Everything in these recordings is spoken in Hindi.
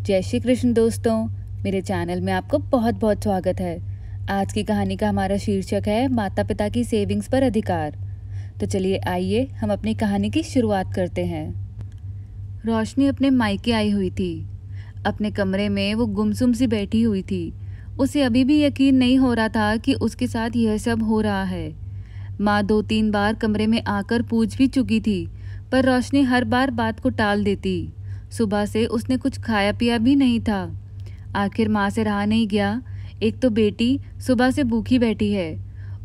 जय श्री कृष्ण दोस्तों, मेरे चैनल में आपको बहुत बहुत स्वागत है। आज की कहानी का हमारा शीर्षक है माता पिता की सेविंग्स पर अधिकार। तो चलिए आइए हम अपनी कहानी की शुरुआत करते हैं। रोशनी अपने मायके आई हुई थी। अपने कमरे में वो गुमसुम सी बैठी हुई थी। उसे अभी भी यकीन नहीं हो रहा था कि उसके साथ यह सब हो रहा है। माँ 2-3 बार कमरे में आकर पूछ भी चुकी थी, पर रोशनी हर बार बात को टाल देती। सुबह से उसने कुछ खाया पिया भी नहीं था। आखिर माँ से रहा नहीं गया। एक तो बेटी सुबह से भूखी बैठी है,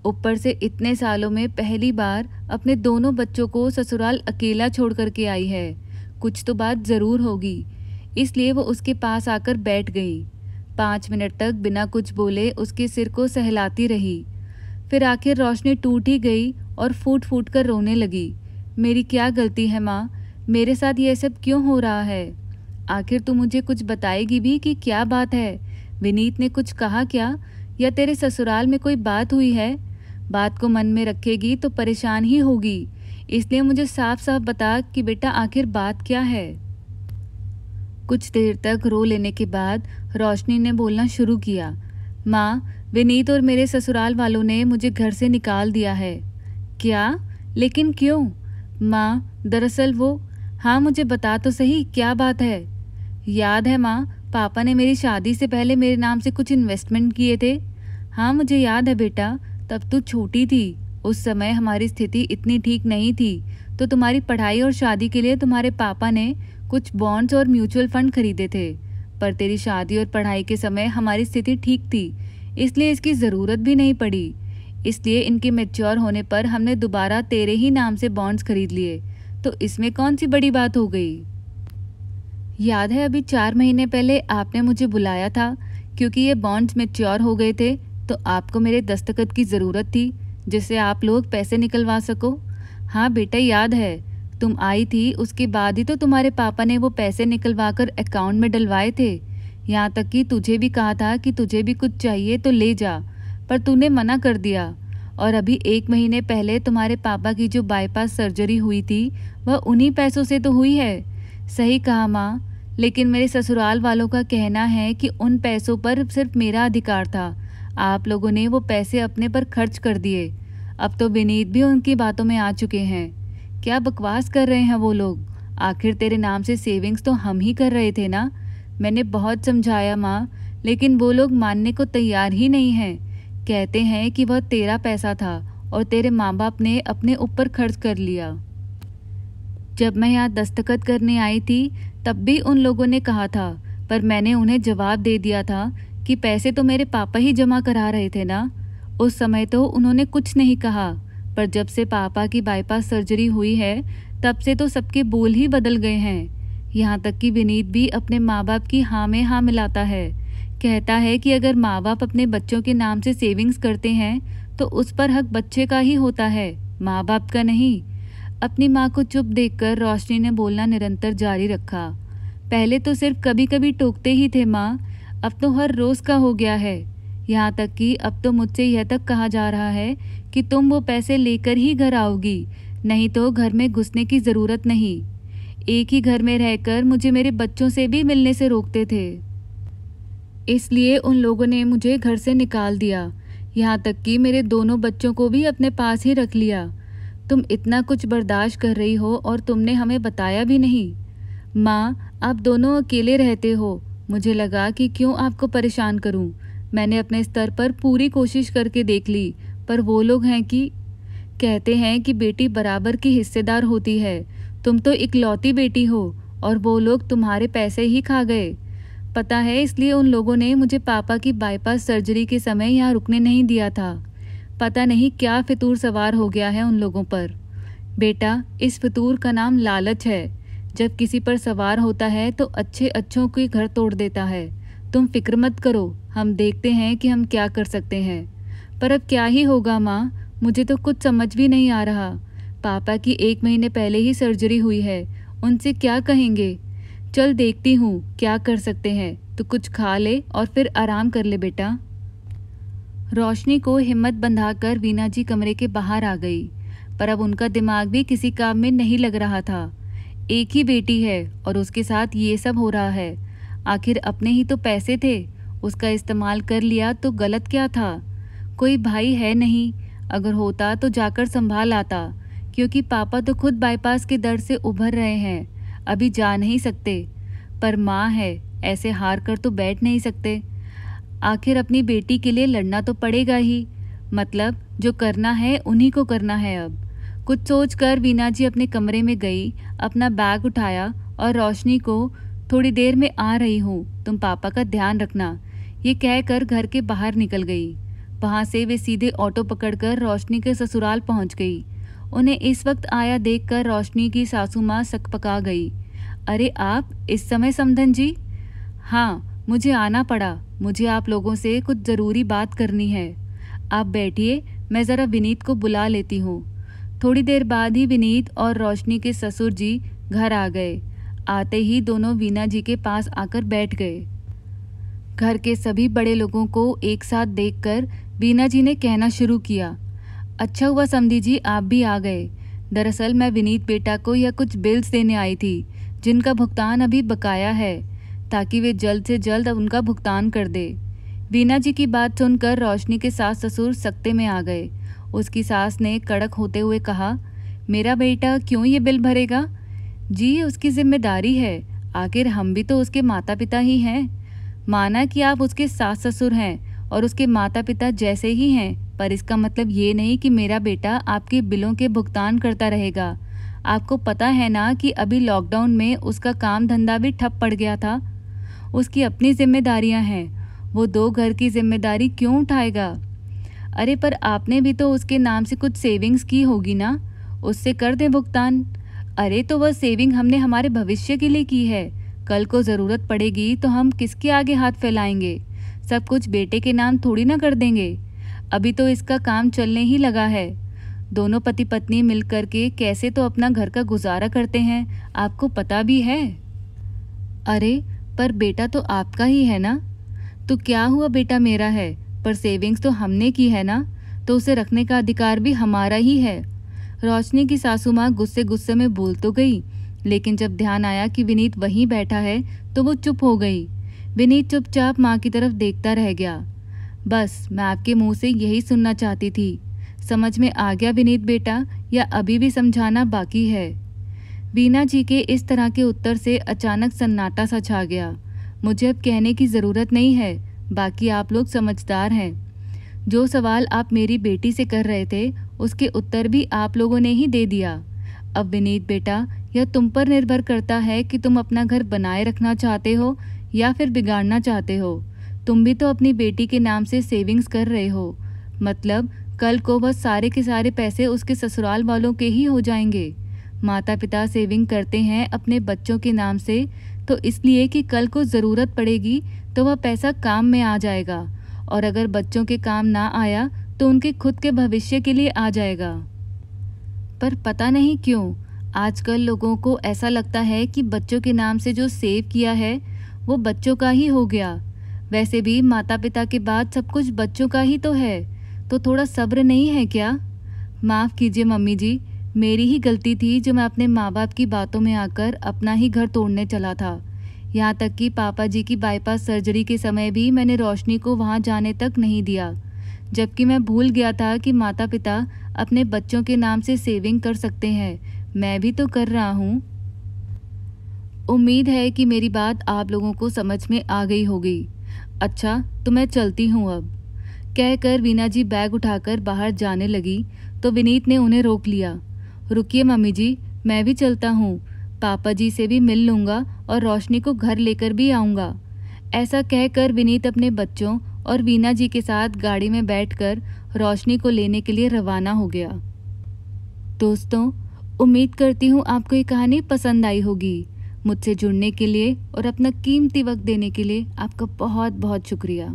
ऊपर से इतने सालों में पहली बार अपने दोनों बच्चों को ससुराल अकेला छोड़ कर के आई है। कुछ तो बात ज़रूर होगी, इसलिए वो उसके पास आकर बैठ गई। 5 मिनट तक बिना कुछ बोले उसके सिर को सहलाती रही। फिर आखिर रोशनी टूट ही गई और फूट फूट कर रोने लगी। मेरी क्या गलती है माँ? मेरे साथ ये सब क्यों हो रहा है? आखिर तू मुझे कुछ बताएगी भी कि क्या बात है? विनीत ने कुछ कहा क्या, या तेरे ससुराल में कोई बात हुई है? बात को मन में रखेगी तो परेशान ही होगी, इसलिए मुझे साफ साफ बता कि बेटा आखिर बात क्या है। कुछ देर तक रो लेने के बाद रोशनी ने बोलना शुरू किया। माँ, विनीत और मेरे ससुराल वालों ने मुझे घर से निकाल दिया है। क्या? लेकिन क्यों? माँ, दरअसल वो, हाँ मुझे बता तो सही, क्या बात है? याद है माँ, पापा ने मेरी शादी से पहले मेरे नाम से कुछ इन्वेस्टमेंट किए थे। हाँ मुझे याद है बेटा, तब तू छोटी थी। उस समय हमारी स्थिति इतनी ठीक नहीं थी, तो तुम्हारी पढ़ाई और शादी के लिए तुम्हारे पापा ने कुछ बॉन्ड्स और म्यूचुअल फंड खरीदे थे। पर तेरी शादी और पढ़ाई के समय हमारी स्थिति ठीक थी, इसलिए इसकी ज़रूरत भी नहीं पड़ी। इसलिए इनके मैच्योर होने पर हमने दोबारा तेरे ही नाम से बॉन्ड्स खरीद लिए। तो इसमें कौन सी बड़ी बात हो गई? याद है अभी 4 महीने पहले आपने मुझे बुलाया था, क्योंकि ये बॉन्ड्स मैच्योर हो गए थे, तो आपको मेरे दस्तखत की ज़रूरत थी, जिससे आप लोग पैसे निकलवा सको। हाँ बेटा याद है, तुम आई थी उसके बाद ही तो तुम्हारे पापा ने वो पैसे निकलवा कर अकाउंट में डलवाए थे। यहाँ तक कि तुझे भी कहा था कि तुझे भी कुछ चाहिए तो ले जा, पर तूने मना कर दिया। और अभी 1 महीने पहले तुम्हारे पापा की जो बाईपास सर्जरी हुई थी, वह उन्हीं पैसों से तो हुई है। सही कहा माँ, लेकिन मेरे ससुराल वालों का कहना है कि उन पैसों पर सिर्फ मेरा अधिकार था। आप लोगों ने वो पैसे अपने पर खर्च कर दिए। अब तो विनीत भी उनकी बातों में आ चुके हैं। क्या बकवास कर रहे हैं वो लोग? आखिर तेरे नाम से सेविंग्स तो हम ही कर रहे थे ना। मैंने बहुत समझाया माँ, लेकिन वो लोग मानने को तैयार ही नहीं हैं। कहते हैं कि वह तेरा पैसा था और तेरे माँ बाप ने अपने ऊपर खर्च कर लिया। जब मैं यहाँ दस्तखत करने आई थी, तब भी उन लोगों ने कहा था, पर मैंने उन्हें जवाब दे दिया था कि पैसे तो मेरे पापा ही जमा करा रहे थे ना। उस समय तो उन्होंने कुछ नहीं कहा, पर जब से पापा की बाईपास सर्जरी हुई है, तब से तो सबके बोल ही बदल गए हैं। यहाँ तक कि विनीत भी अपने माँ बाप की हाँ में हाँ मिलाता है। कहता है कि अगर माँ बाप अपने बच्चों के नाम से सेविंग्स करते हैं, तो उस पर हक बच्चे का ही होता है, माँ बाप का नहीं। अपनी माँ को चुप देखकर रोशनी ने बोलना निरंतर जारी रखा। पहले तो सिर्फ कभी कभी टोकते ही थे माँ, अब तो हर रोज का हो गया है। यहाँ तक कि अब तो मुझसे यह तक कहा जा रहा है कि तुम वो पैसे लेकर ही घर आओगी, नहीं तो घर में घुसने की ज़रूरत नहीं। एक ही घर में रहकर मुझे मेरे बच्चों से भी मिलने से रोकते थे, इसलिए उन लोगों ने मुझे घर से निकाल दिया। यहाँ तक कि मेरे दोनों बच्चों को भी अपने पास ही रख लिया। तुम इतना कुछ बर्दाश्त कर रही हो और तुमने हमें बताया भी नहीं। माँ, आप दोनों अकेले रहते हो, मुझे लगा कि क्यों आपको परेशान करूँ। मैंने अपने स्तर पर पूरी कोशिश करके देख ली, पर वो लोग हैं कि कहते हैं कि बेटी बराबर की हिस्सेदार होती है। तुम तो इकलौती बेटी हो और वो लोग तुम्हारे पैसे ही खा गए। पता है, इसलिए उन लोगों ने मुझे पापा की बाईपास सर्जरी के समय यहाँ रुकने नहीं दिया था। पता नहीं क्या फितूर सवार हो गया है उन लोगों पर। बेटा, इस फितूर का नाम लालच है। जब किसी पर सवार होता है तो अच्छे अच्छों के घर तोड़ देता है। तुम फिक्र मत करो, हम देखते हैं कि हम क्या कर सकते हैं। पर अब क्या ही होगा माँ, मुझे तो कुछ समझ भी नहीं आ रहा। पापा की 1 महीने पहले ही सर्जरी हुई है, उनसे क्या कहेंगे? चल देखती हूँ क्या कर सकते हैं। तो कुछ खा ले और फिर आराम कर ले बेटा। रोशनी को हिम्मत बंधाकर वीना जी कमरे के बाहर आ गई, पर अब उनका दिमाग भी किसी काम में नहीं लग रहा था। एक ही बेटी है और उसके साथ ये सब हो रहा है। आखिर अपने ही तो पैसे थे, उसका इस्तेमाल कर लिया तो गलत क्या था। कोई भाई है नहीं, अगर होता तो जाकर संभाल आता, क्योंकि पापा तो खुद बाईपास के दर्द से उभर रहे हैं, अभी जा नहीं सकते। पर माँ है, ऐसे हार कर तो बैठ नहीं सकते। आखिर अपनी बेटी के लिए लड़ना तो पड़ेगा ही, मतलब जो करना है उन्हीं को करना है। अब कुछ सोचकर वीना जी अपने कमरे में गई, अपना बैग उठाया और रोशनी को थोड़ी देर में आ रही हूँ, तुम पापा का ध्यान रखना, ये कहकर घर के बाहर निकल गई। वहाँ से वे सीधे ऑटो पकड़कर रोशनी के ससुराल पहुँच गई। उन्हें इस वक्त आया देखकर रोशनी की सासू माँ सकपका गई। अरे आप इस समय समधन जी? हाँ, मुझे आना पड़ा, मुझे आप लोगों से कुछ ज़रूरी बात करनी है। आप बैठिए, मैं ज़रा विनीत को बुला लेती हूँ। थोड़ी देर बाद ही विनीत और रोशनी के ससुर जी घर आ गए। आते ही दोनों वीना जी के पास आकर बैठ गए। घर के सभी बड़े लोगों को एक साथ देखकर वीना जी ने कहना शुरू किया, अच्छा हुआ समधी जी आप भी आ गए। दरअसल मैं विनीत बेटा को यह कुछ बिल्स देने आई थी, जिनका भुगतान अभी बकाया है, ताकि वे जल्द से जल्द उनका भुगतान कर दे। वीना जी की बात सुनकर रोशनी के सास ससुर सख्ते में आ गए। उसकी सास ने कड़क होते हुए कहा, मेरा बेटा क्यों ये बिल भरेगा? जी ये उसकी जिम्मेदारी है, आखिर हम भी तो उसके माता पिता ही हैं। माना कि आप उसके सास ससुर हैं और उसके माता पिता जैसे ही हैं, पर इसका मतलब ये नहीं कि मेरा बेटा आपके बिलों के भुगतान करता रहेगा। आपको पता है ना कि अभी लॉकडाउन में उसका काम धंधा भी ठप पड़ गया था। उसकी अपनी जिम्मेदारियां हैं, वो 2 घर की जिम्मेदारी क्यों उठाएगा? अरे पर आपने भी तो उसके नाम से कुछ सेविंग्स की होगी ना, उससे कर दें भुगतान। अरे तो वह सेविंग हमने हमारे भविष्य के लिए की है, कल को ज़रूरत पड़ेगी तो हम किसके आगे हाथ फैलाएंगे? सब कुछ बेटे के नाम थोड़ी ना कर देंगे। अभी तो इसका काम चलने ही लगा है। दोनों पति पत्नी मिलकर के कैसे तो अपना घर का गुजारा करते हैं, आपको पता भी है। अरे पर बेटा तो आपका ही है ना? तो क्या हुआ, बेटा मेरा है, पर सेविंग्स तो हमने की है ना, तो उसे रखने का अधिकार भी हमारा ही है। रोशनी की सासू माँ गुस्से गुस्से में बोल तो गई, लेकिन जब ध्यान आया कि विनीत वहीं बैठा है तो वो चुप हो गई। विनीत चुपचाप माँ की तरफ देखता रह गया। बस मैं आपके मुंह से यही सुनना चाहती थी। समझ में आ गया विनीत बेटा, या अभी भी समझाना बाकी है? वीना जी के इस तरह के उत्तर से अचानक सन्नाटा सा छा गया। मुझे अब कहने की ज़रूरत नहीं है, बाकी आप लोग समझदार हैं। जो सवाल आप मेरी बेटी से कर रहे थे उसके उत्तर भी आप लोगों ने ही दे दिया। अब विनीत बेटा, यह तुम पर निर्भर करता है कि तुम अपना घर बनाए रखना चाहते हो या फिर बिगाड़ना चाहते हो। तुम भी तो अपनी बेटी के नाम से सेविंग्स कर रहे हो, मतलब कल को वह सारे के सारे पैसे उसके ससुराल वालों के ही हो जाएंगे। माता पिता सेविंग करते हैं अपने बच्चों के नाम से तो इसलिए कि कल को ज़रूरत पड़ेगी तो वह पैसा काम में आ जाएगा, और अगर बच्चों के काम ना आया तो उनके खुद के भविष्य के लिए आ जाएगा। पर पता नहीं क्यों आजकल लोगों को ऐसा लगता है कि बच्चों के नाम से जो सेव किया है वो बच्चों का ही हो गया। वैसे भी माता पिता के बाद सब कुछ बच्चों का ही तो है, तो थोड़ा सब्र नहीं है क्या? माफ़ कीजिए मम्मी जी, मेरी ही गलती थी जो मैं अपने माँ बाप की बातों में आकर अपना ही घर तोड़ने चला था। यहाँ तक कि पापा जी की बाईपास सर्जरी के समय भी मैंने रोशनी को वहाँ जाने तक नहीं दिया, जबकि मैं भूल गया था कि माता पिता अपने बच्चों के नाम से सेविंग कर सकते हैं। मैं भी तो कर रहा हूँ। उम्मीद है कि मेरी बात आप लोगों को समझ में आ गई होगी। अच्छा तो मैं चलती हूँ अब। कहकर वीना जी बैग उठाकर बाहर जाने लगी तो विनीत ने उन्हें रोक लिया। रुकिए मम्मी जी, मैं भी चलता हूँ, पापा जी से भी मिल लूँगा और रोशनी को घर लेकर भी आऊँगा। ऐसा कहकर विनीत अपने बच्चों और वीना जी के साथ गाड़ी में बैठकर रोशनी को लेने के लिए रवाना हो गया। दोस्तों, उम्मीद करती हूँ आपको ये कहानी पसंद आई होगी। मुझसे जुड़ने के लिए और अपना कीमती वक्त देने के लिए आपका बहुत बहुत शुक्रिया।